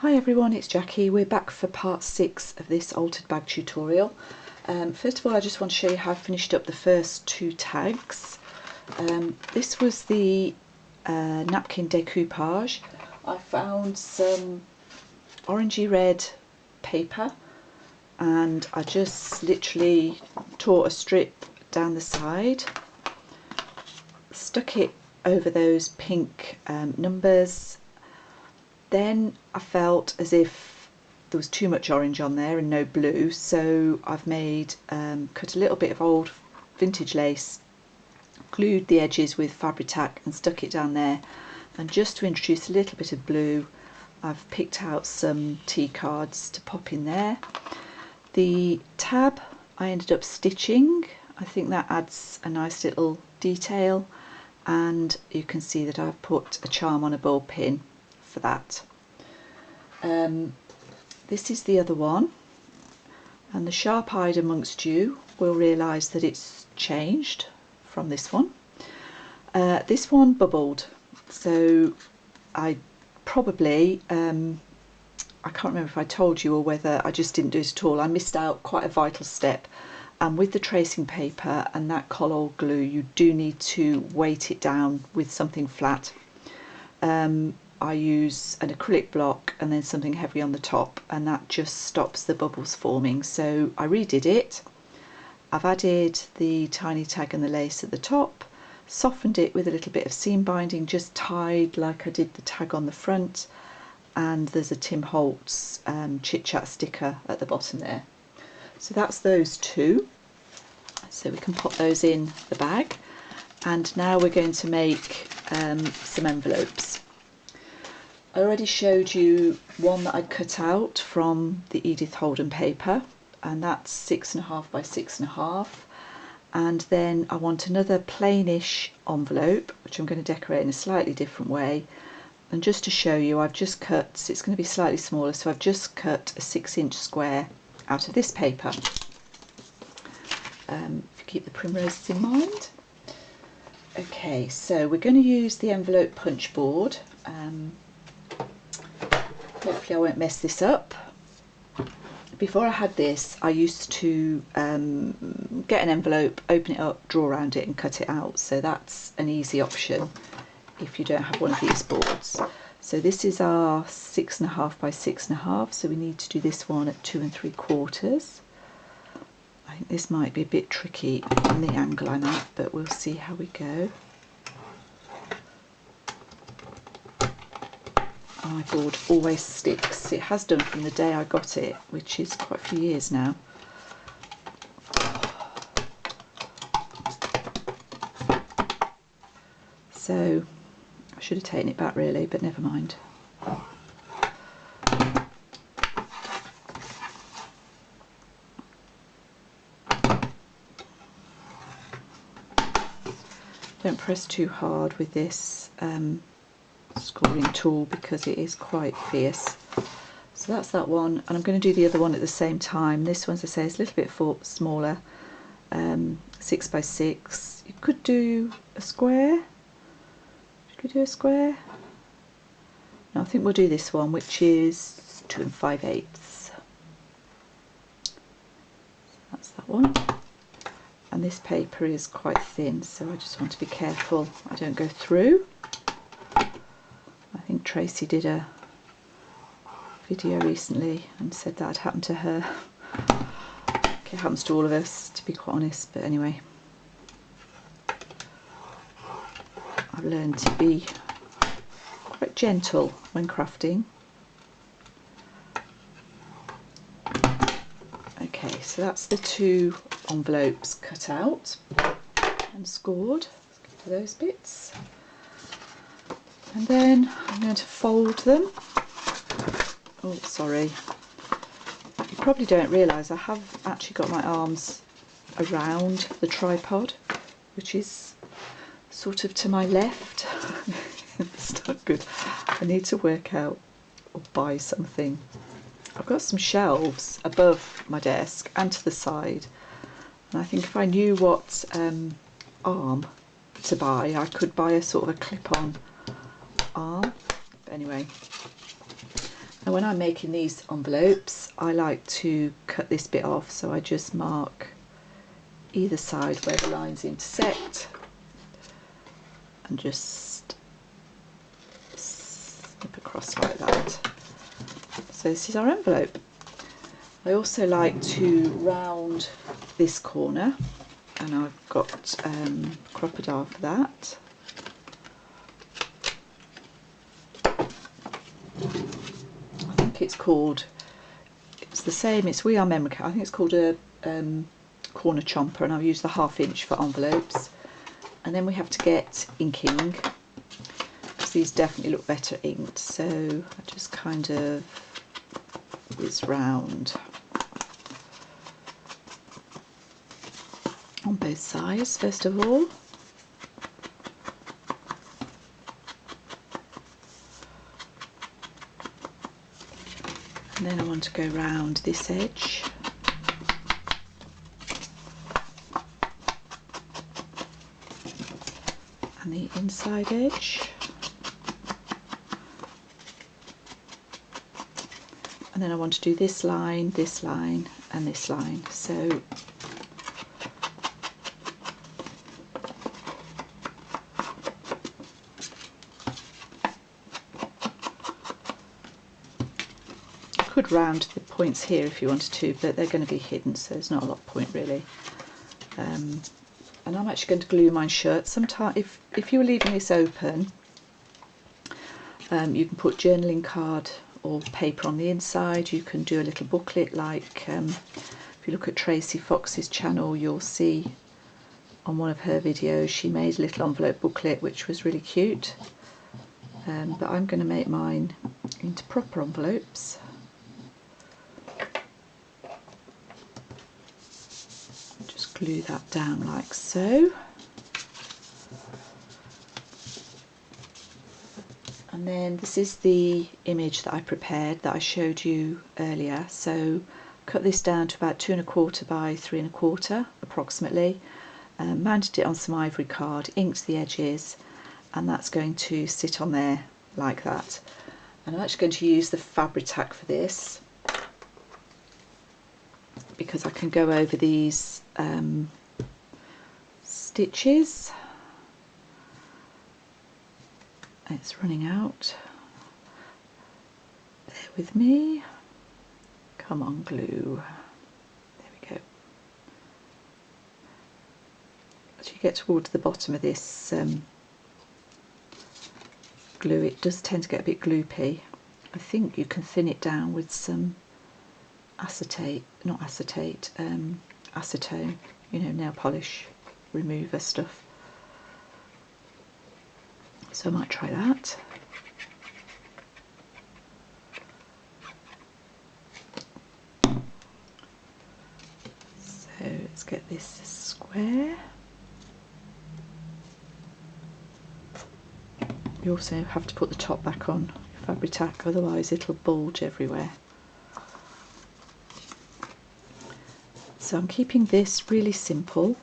Hi everyone, it's Jackie. We're back for part 6 of this altered bag tutorial. First of all, I just want to show you how I finished up the first 2 tags. This was the napkin decoupage. I found some orangey red paper and I just literally tore a strip down the side, stuck it over those pink numbers. Then I felt as if there was too much orange on there and no blue, so I've cut a little bit of old vintage lace, glued the edges with Fabri-Tac and stuck it down there, and just to introduce a little bit of blue I've picked out some tea cards to pop in there. The tab I ended up stitching. I think that adds a nice little detail, and you can see that I've put a charm on a ball pin for that. This is the other one, and the sharp-eyed amongst you will realise that it's changed from this one. This one bubbled, so I probably I can't remember if I told you or whether I just didn't do it at all. I missed out quite a vital step, and with the tracing paper and that collol glue you do need to weight it down with something flat. I use an acrylic block and then something heavy on the top, and that just stops the bubbles forming. So I redid it. I've added the tiny tag and the lace at the top, softened it with a little bit of seam binding, just tied like I did the tag on the front, and there's a Tim Holtz Chit Chat sticker at the bottom there. So that's those 2. So we can pop those in the bag, and now we're going to make some envelopes. I already showed you one that I cut out from the Edith Holden paper, and that's 6.5 by 6.5, and then I want another plainish envelope which I'm going to decorate in a slightly different way. And just to show you, I've just cut, it's going to be slightly smaller, so I've just cut a 6-inch square out of this paper. If you keep the primroses in mind. Okay, so we're going to use the envelope punch board. Hopefully I won't mess this up. Before I had this, I used to get an envelope, open it up, draw around it and cut it out. So that's an easy option if you don't have one of these boards. So this is our 6.5 by 6.5, so we need to do this one at 2 3/4. I think this might be a bit tricky on the angle I'm at, but we'll see how we go. My board always sticks. It has done from the day I got it, which is quite a few years now. So I should have taken it back really, but never mind. Don't press too hard with this scoring tool because it is quite fierce. So that's that one, and I'm going to do the other one at the same time. This one, as I say, is a little bit smaller, 6 by 6. You could do a square. You could do a square. No, I think we'll do this one, which is 2 5/8. That's that one. And this paper is quite thin, so I just want to be careful I don't go through. I think Tracy did a video recently and said that had happened to her. It happens to all of us, to be quite honest, but anyway. I've learned to be quite gentle when crafting. Okay, so that's the 2 envelopes cut out and scored. Let's get to those bits. And then I'm going to fold them. Oh, sorry. You probably don't realise I have actually got my arms around the tripod, which is sort of to my left. It's not good. I need to work out or buy something. I've got some shelves above my desk and to the side, and I think if I knew what arm to buy, I could buy a sort of a clip-on arm. But anyway, And when I'm making these envelopes, I like to cut this bit off, so I just mark either side where the lines intersect and just snip across like that. So this is our envelope. I also like to round this corner, and I've got crocodile for that. I think it's called, it's the same, it's We Are Memory. I think it's called a corner chomper, and I've used the 1/2 inch for envelopes. And then we have to get inking, because these definitely look better inked, so I just kind of whiz round on both sides first of all. And then I want to go round this edge. And the inside edge. And then I want to do this line, and this line. So you could round the points here if you wanted to, but they're going to be hidden, so there's not a lot of point really. And I'm actually going to glue mine shut. Sometimes, if you were leaving this open, you can put journaling card or paper on the inside. You can do a little booklet, like if you look at Tracy Fox's channel, you'll see on one of her videos she made a little envelope booklet which was really cute. But I'm going to make mine into proper envelopes. Just glue that down like so. And then this is the image that I prepared that I showed you earlier. So cut this down to about 2 1/4 by 3 1/4 approximately. Mounted it on some ivory card, inked the edges, and that's going to sit on there like that. And I'm actually going to use the Fabri-Tac for this, because I can go over these stitches. It's running out. Bear with me. Come on, glue. There we go. As you get towards the bottom of this glue, it does tend to get a bit gloopy. I think you can thin it down with some acetate, not acetate, acetone, you know, nail polish remover stuff. So I might try that. So let's get this square. You also have to put the top back on Fabri-Tac, otherwise it'll bulge everywhere. So I'm keeping this really simple,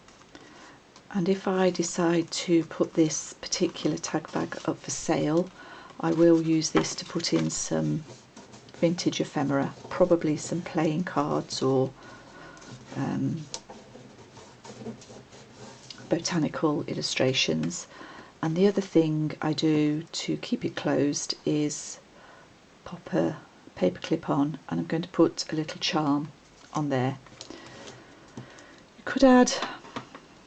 and if I decide to put this particular tag bag up for sale, I will use this to put in some vintage ephemera, probably some playing cards or botanical illustrations. And the other thing I do to keep it closed is pop a paper clip on, and I'm going to put a little charm on there. You could add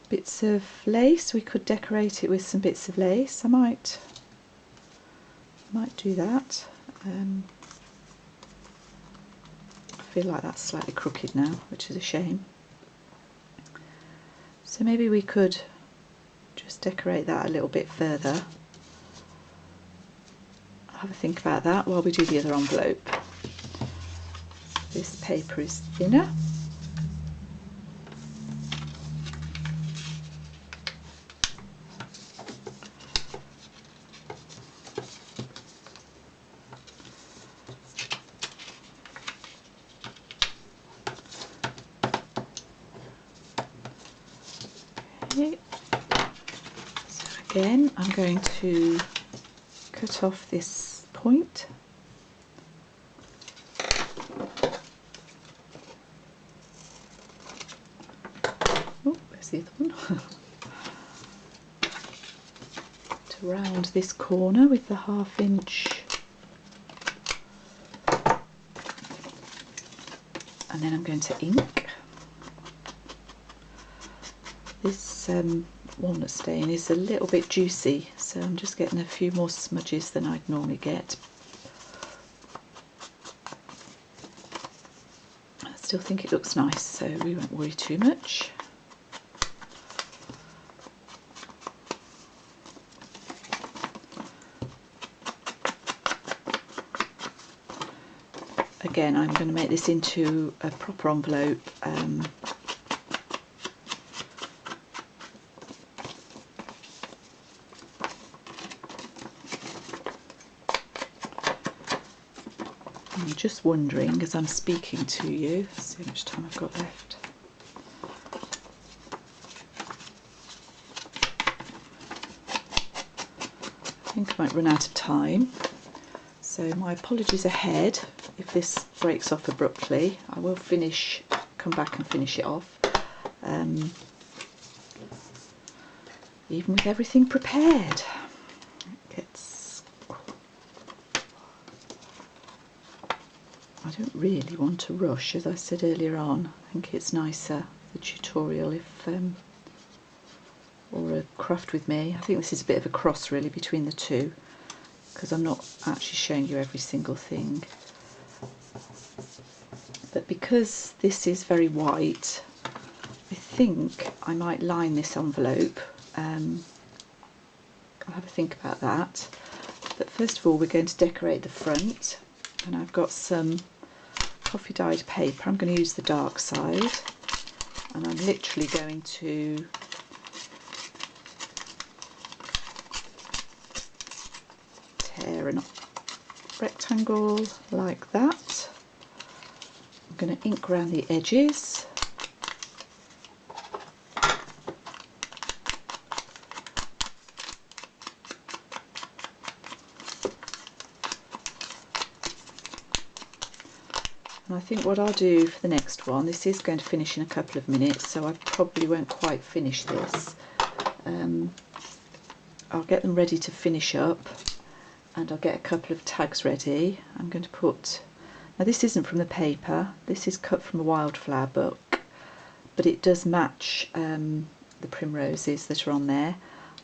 bits of lace, we could decorate it with some bits of lace. I might do that. I feel like that's slightly crooked now, which is a shame. So maybe we could just decorate that a little bit further. I'll have a think about that while we do the other envelope. This paper is thinner. Okay. So again, I'm going to cut off this point the other one. To round this corner with the 1/2 inch. And then I'm going to ink. This walnut stain is a little bit juicy, so I'm just getting a few more smudges than I'd normally get. I still think it looks nice, so we won't worry too much. Again, I'm going to make this into a proper envelope. I'm just wondering, as I'm speaking to you, see how much time I've got left. I think I might run out of time, so my apologies ahead if this breaks off abruptly. I will come back and finish it off, even with everything prepared. I don't really want to rush, as I said earlier on. I think it's nicer, the tutorial, if or a craft with me. I think this is a bit of a cross really between the two, because I'm not actually showing you every single thing. But because this is very white, I think I might line this envelope. I'll have a think about that. But first of all, we're going to decorate the front, and I've got some coffee dyed paper. I'm going to use the dark side, and I'm literally going to tear a rectangle like that. I'm going to ink around the edges. And I think what I'll do for the next one, this is going to finish in a couple of minutes, so I probably won't quite finish this. I'll get them ready to finish up, and I'll get a couple of tags ready. I'm going to put, now this isn't from the paper, this is cut from a wildflower book, but it does match the primroses that are on there.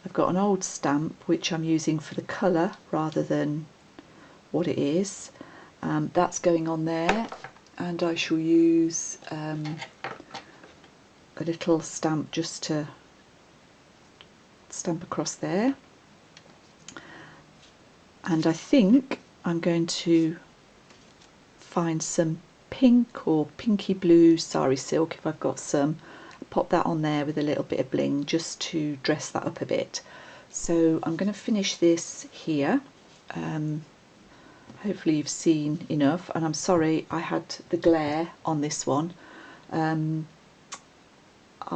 I've got an old stamp which I'm using for the colour rather than what it is. That's going on there, and I shall use a little stamp just to stamp across there. And I think I'm going to find some pink or pinky blue sari silk if I've got some, pop that on there with a little bit of bling just to dress that up a bit. So I'm going to finish this here. Hopefully you've seen enough, and I'm sorry I had the glare on this one. I'll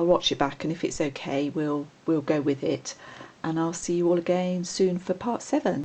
watch it back, and if it's okay we'll go with it, and I'll see you all again soon for part 7.